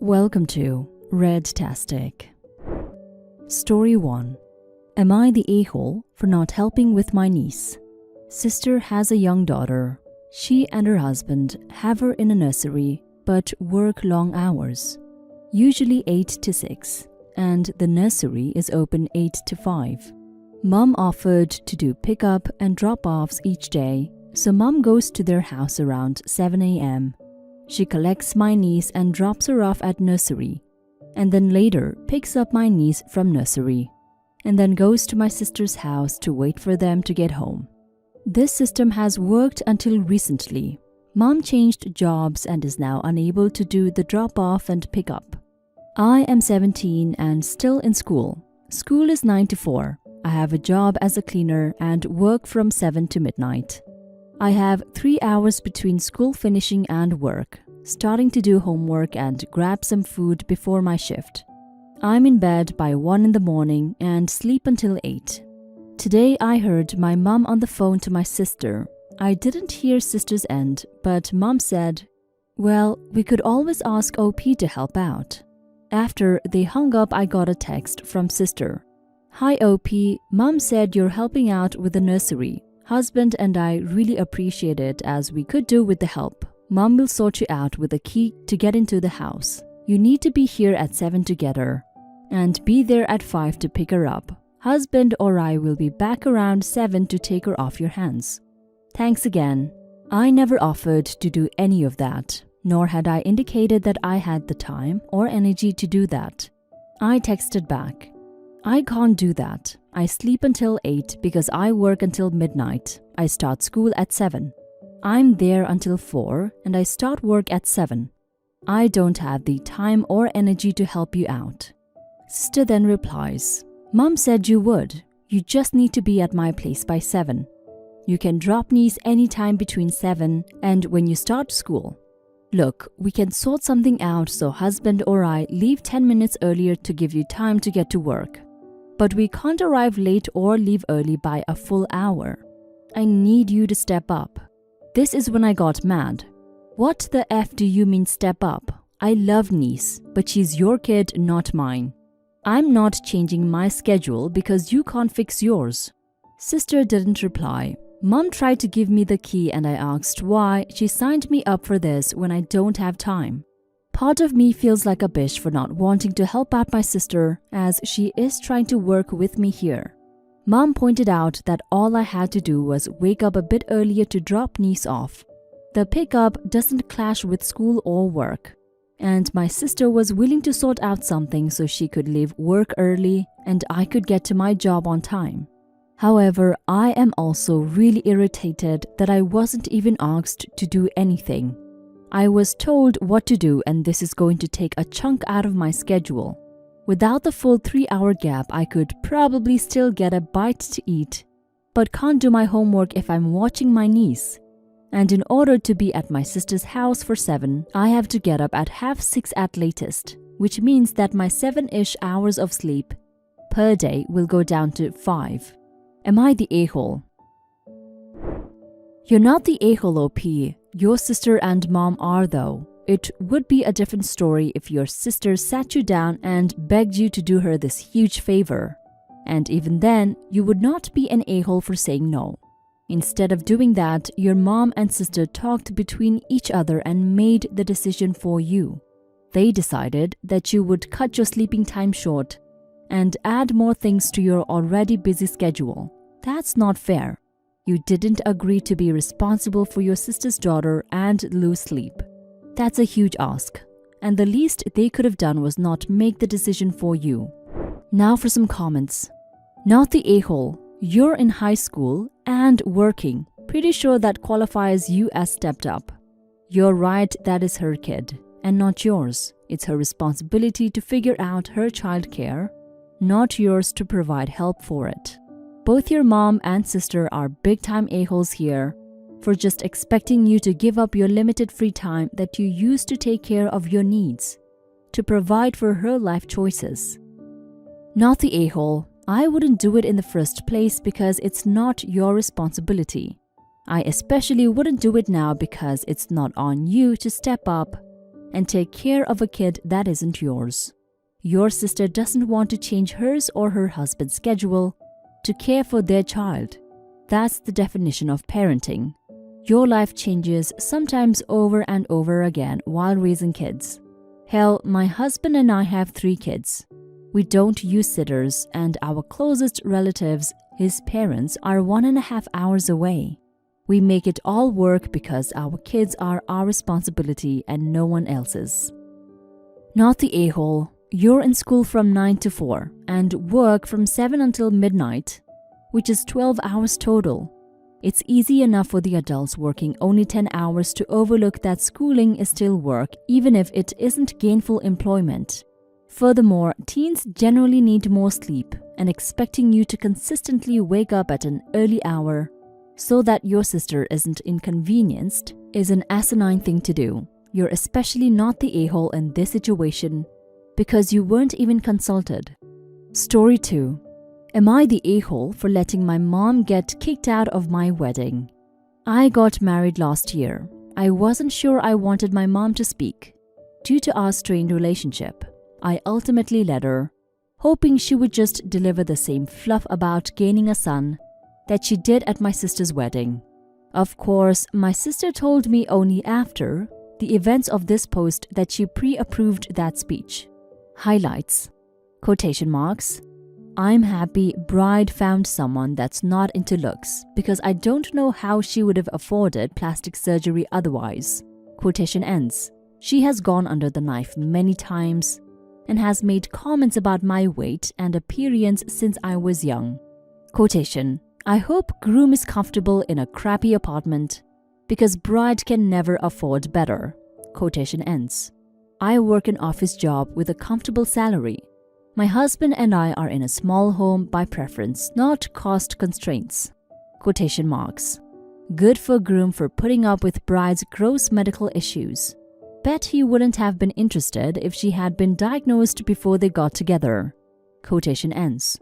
Welcome to Red-tastic. Story 1. Am I the a-hole for not helping with my niece? Sister has a young daughter. She and her husband have her in a nursery but work long hours, usually 8 to 6, and the nursery is open 8 to 5. Mom offered to do pick-up and drop-offs each day, so Mom goes to their house around 7 a.m. She collects my niece and drops her off at nursery, and then later picks up my niece from nursery, and then goes to my sister's house to wait for them to get home. This system has worked until recently. Mom changed jobs and is now unable to do the drop-off and pick-up. I am 17 and still in school. School is 9 to 4. I have a job as a cleaner and work from 7 to midnight. I have 3 hours between school finishing and work, starting to do homework and grab some food before my shift. I'm in bed by 1 in the morning and sleep until 8. Today I heard my mom on the phone to my sister. I didn't hear sister's end, but mom said, "Well, we could always ask OP to help out." After they hung up, I got a text from sister. "Hi OP, mom said you're helping out with the nursery. Husband and I really appreciate it as we could do with the help. Mom will sort you out with a key to get into the house. You need to be here at 7 to get her, and be there at 5 to pick her up. Husband or I will be back around 7 to take her off your hands. Thanks again." I never offered to do any of that, nor had I indicated that I had the time or energy to do that. I texted back, "I can't do that. I sleep until 8 because I work until midnight. I start school at 7. I'm there until 4 and I start work at 7. I don't have the time or energy to help you out." Sister then replies, "Mom said you would. You just need to be at my place by 7. You can drop niece anytime between 7 and when you start school. Look, we can sort something out so husband or I leave 10 minutes earlier to give you time to get to work. But we can't arrive late or leave early by a full hour. I need you to step up." This is when I got mad. "What the F do you mean step up? I love niece, but she's your kid, not mine. I'm not changing my schedule because you can't fix yours." Sister didn't reply. Mom tried to give me the key and I asked why she signed me up for this when I don't have time. Part of me feels like a bitch for not wanting to help out my sister as she is trying to work with me here. Mom pointed out that all I had to do was wake up a bit earlier to drop niece off. The pickup doesn't clash with school or work. And my sister was willing to sort out something so she could leave work early and I could get to my job on time. However, I am also really irritated that I wasn't even asked to do anything. I was told what to do and this is going to take a chunk out of my schedule. Without the full 3-hour gap, I could probably still get a bite to eat, but can't do my homework if I'm watching my niece. And in order to be at my sister's house for 7, I have to get up at 5:30 at latest, which means that my 7-ish hours of sleep per day will go down to 5. Am I the a-hole? You're not the a-hole OP. Your sister and mom are though. It would be a different story if your sister sat you down and begged you to do her this huge favor. And even then, you would not be an a-hole for saying no. Instead of doing that, your mom and sister talked between each other and made the decision for you. They decided that you would cut your sleeping time short and add more things to your already busy schedule. That's not fair. You didn't agree to be responsible for your sister's daughter and lose sleep. That's a huge ask, and the least they could have done was not make the decision for you. Now for some comments. Not the a-hole. You're in high school and working. Pretty sure that qualifies you as stepped up. You're right, that is her kid, and not yours. It's her responsibility to figure out her childcare, not yours to provide help for it. Both your mom and sister are big-time a-holes here for just expecting you to give up your limited free time that you use to take care of your needs, to provide for her life choices. Not the a-hole. I wouldn't do it in the first place because it's not your responsibility. I especially wouldn't do it now because it's not on you to step up and take care of a kid that isn't yours. Your sister doesn't want to change hers or her husband's schedule to care for their child. That's the definition of parenting. Your life changes sometimes over and over again while raising kids. Hell, my husband and I have 3 kids. We don't use sitters, and our closest relatives, his parents, are 1.5 hours away. We make it all work because our kids are our responsibility and no one else's. Not the a-hole. You're in school from 9 to 4 and work from 7 until midnight, which is 12 hours total. It's easy enough for the adults working only 10 hours to overlook that schooling is still work, even if it isn't gainful employment. Furthermore, teens generally need more sleep, and expecting you to consistently wake up at an early hour so that your sister isn't inconvenienced is an asinine thing to do. You're especially not the a-hole in this situation because you weren't even consulted. Story 2. Am I the a-hole for letting my mom get kicked out of my wedding? I got married last year. I wasn't sure I wanted my mom to speak. Due to our strained relationship, I ultimately let her, hoping she would just deliver the same fluff about gaining a son that she did at my sister's wedding. Of course, my sister told me only after the events of this post that she pre-approved that speech. Highlights. Quotation marks. I'm happy bride found someone that's not into looks because I don't know how she would have afforded plastic surgery otherwise. Quotation ends. She has gone under the knife many times and has made comments about my weight and appearance since I was young. Quotation. I hope groom is comfortable in a crappy apartment because bride can never afford better. Quotation ends. I work an office job with a comfortable salary. My husband and I are in a small home by preference, not cost constraints. Quotation marks. Good for groom for putting up with bride's gross medical issues. Bet he wouldn't have been interested if she had been diagnosed before they got together. Quotation ends.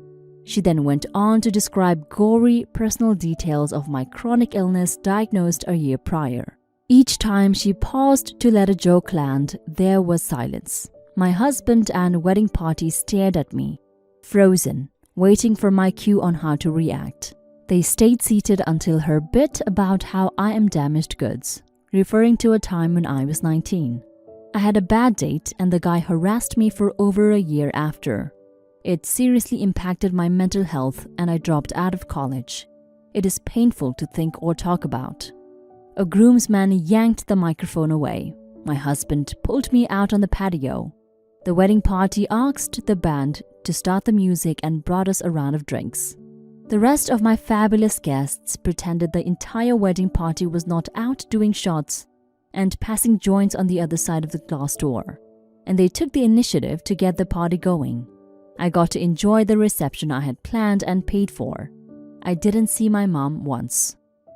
She then went on to describe gory personal details of my chronic illness diagnosed a year prior. Each time she paused to let a joke land, there was silence. My husband and wedding party stared at me, frozen, waiting for my cue on how to react. They stayed seated until her bit about how I am damaged goods, referring to a time when I was 19. I had a bad date and the guy harassed me for over a year after. It seriously impacted my mental health and I dropped out of college. It is painful to think or talk about. A groomsman yanked the microphone away. My husband pulled me out on the patio. The wedding party asked the band to start the music and brought us a round of drinks. The rest of my fabulous guests pretended the entire wedding party was not out doing shots and passing joints on the other side of the glass door, and they took the initiative to get the party going. I got to enjoy the reception I had planned and paid for. I didn't see my mom once.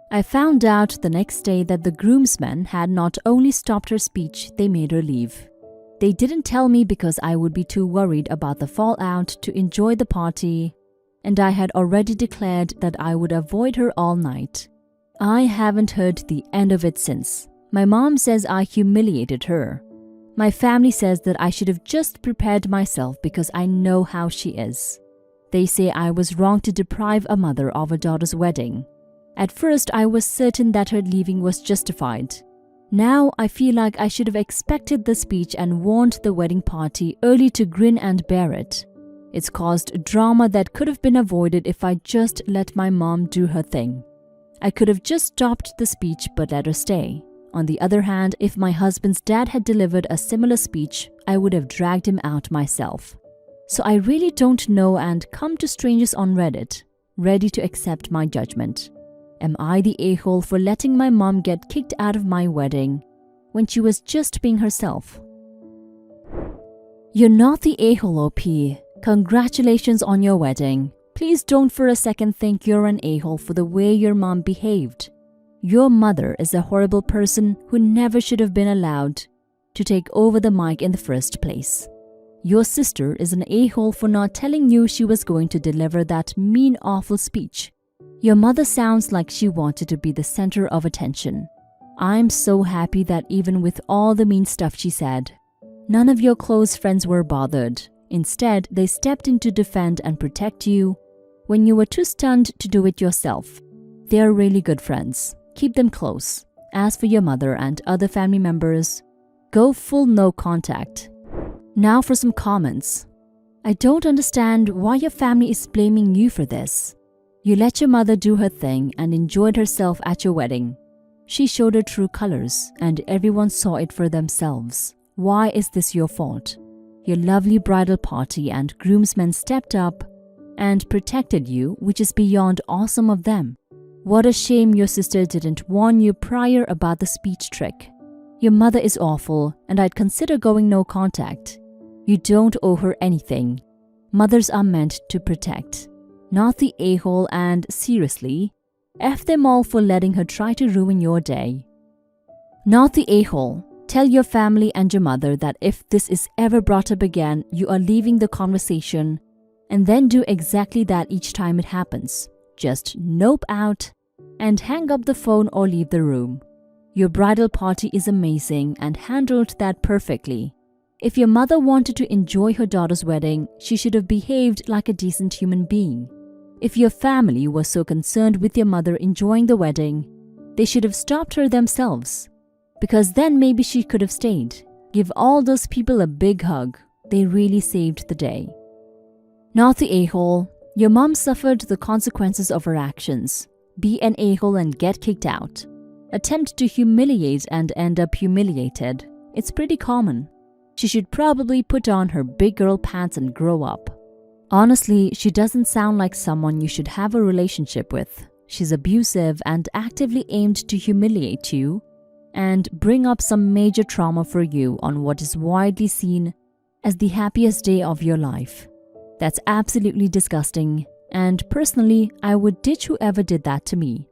I found out the next day that the groomsmen had not only stopped her speech, they made her leave. They didn't tell me because I would be too worried about the fallout to enjoy the party, and I had already declared that I would avoid her all night. I haven't heard the end of it since. My mom says I humiliated her. My family says that I should have just prepared myself because I know how she is. They say I was wrong to deprive a mother of a daughter's wedding. At first, I was certain that her leaving was justified. Now, I feel like I should have expected the speech and warned the wedding party early to grin and bear it. It's caused drama that could have been avoided if I just let my mom do her thing. I could have just stopped the speech but let her stay. On the other hand, if my husband's dad had delivered a similar speech, I would have dragged him out myself. So I really don't know and come to strangers on Reddit, ready to accept my judgment. Am I the a-hole for letting my mom get kicked out of my wedding when she was just being herself? You're not the a-hole, OP. Congratulations on your wedding. Please don't for a second think you're an a-hole for the way your mom behaved. Your mother is a horrible person who never should have been allowed to take over the mic in the first place. Your sister is an a-hole for not telling you she was going to deliver that mean, awful speech. Your mother sounds like she wanted to be the center of attention. I'm so happy that even with all the mean stuff she said, none of your close friends were bothered. Instead, they stepped in to defend and protect you when you were too stunned to do it yourself. They are really good friends. Keep them close. As for your mother and other family members, go full no contact. Now for some comments. I don't understand why your family is blaming you for this. You let your mother do her thing and enjoyed herself at your wedding. She showed her true colors and everyone saw it for themselves. Why is this your fault? Your lovely bridal party and groomsmen stepped up and protected you, which is beyond awesome of them. What a shame your sister didn't warn you prior about the speech trick. Your mother is awful and I'd consider going no contact. You don't owe her anything. Mothers are meant to protect, not the a-hole, and seriously, F them all for letting her try to ruin your day. Not the a-hole. Tell your family and your mother that if this is ever brought up again, you are leaving the conversation, and then do exactly that each time it happens. Just nope out and hang up the phone or leave the room. Your bridal party is amazing and handled that perfectly. If your mother wanted to enjoy her daughter's wedding, she should have behaved like a decent human being. If your family was so concerned with your mother enjoying the wedding, they should have stopped her themselves. Because then maybe she could have stayed. Give all those people a big hug. They really saved the day. Not the a-hole. Your mom suffered the consequences of her actions. Be an a-hole and get kicked out. Attempt to humiliate and end up humiliated. It's pretty common. She should probably put on her big girl pants and grow up. Honestly, she doesn't sound like someone you should have a relationship with. She's abusive and actively aimed to humiliate you and bring up some major trauma for you on what is widely seen as the happiest day of your life. That's absolutely disgusting, and personally, I would ditch whoever did that to me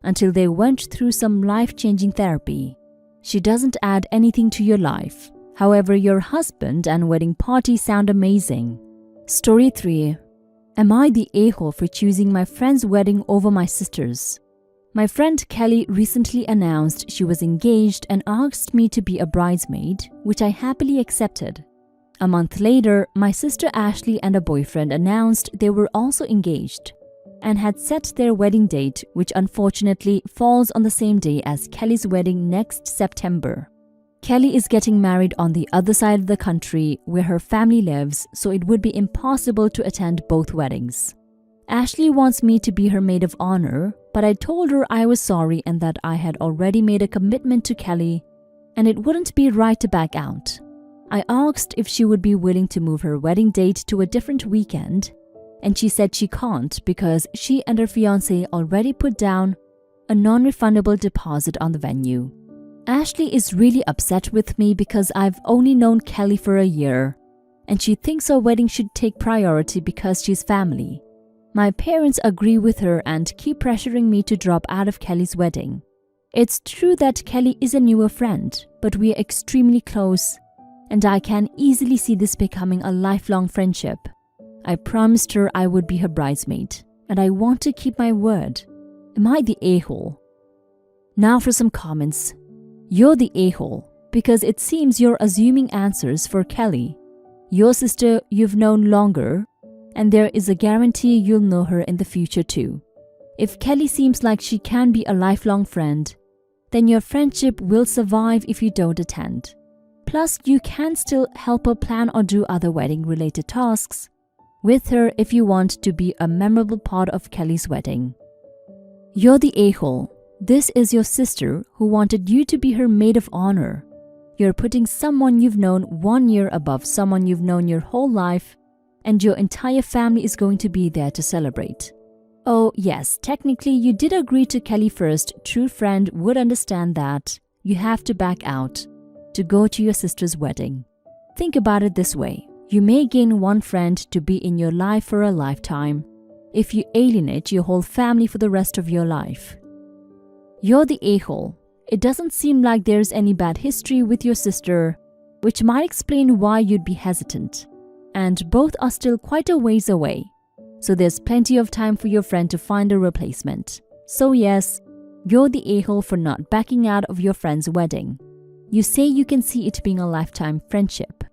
until they went through some life-changing therapy. She doesn't add anything to your life. However, your husband and wedding party sound amazing. Story 3. Am I the a-hole for choosing my friend's wedding over my sister's? My friend Kelly recently announced she was engaged and asked me to be a bridesmaid, which I happily accepted. A month later, my sister Ashley and a boyfriend announced they were also engaged and had set their wedding date, which unfortunately falls on the same day as Kelly's wedding next September. Kelly is getting married on the other side of the country where her family lives, so it would be impossible to attend both weddings. Ashley wants me to be her maid of honor, but I told her I was sorry and that I had already made a commitment to Kelly and it wouldn't be right to back out. I asked if she would be willing to move her wedding date to a different weekend, and she said she can't because she and her fiancé already put down a non-refundable deposit on the venue. Ashley is really upset with me because I've only known Kelly for a year, and she thinks our wedding should take priority because she's family. My parents agree with her and keep pressuring me to drop out of Kelly's wedding. It's true that Kelly is a newer friend, but we are extremely close, and I can easily see this becoming a lifelong friendship. I promised her I would be her bridesmaid, and I want to keep my word. Am I the a-hole? Now for some comments. You're the a-hole because it seems you're assuming answers for Kelly. Your sister you've known longer, and there is a guarantee you'll know her in the future too. If Kelly seems like she can be a lifelong friend, then your friendship will survive if you don't attend. Plus, you can still help her plan or do other wedding-related tasks with her if you want to be a memorable part of Kelly's wedding. You're the a-hole. This is your sister who wanted you to be her maid of honor. You're putting someone you've known 1 year above someone you've known your whole life, and your entire family is going to be there to celebrate. Oh yes, technically you did agree to Kelly first. True friend would understand that you have to back out to go to your sister's wedding. Think about it this way. You may gain one friend to be in your life for a lifetime if you alienate your whole family for the rest of your life. You're the a-hole. It doesn't seem like there's any bad history with your sister, which might explain why you'd be hesitant. And both are still quite a ways away, so there's plenty of time for your friend to find a replacement. So yes, You're the a-hole for not backing out of your friend's wedding. You say you can see it being a lifetime friendship.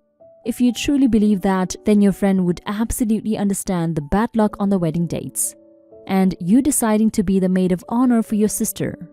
If you truly believe that, then your friend would absolutely understand the bad luck on the wedding dates, and you deciding to be the maid of honor for your sister.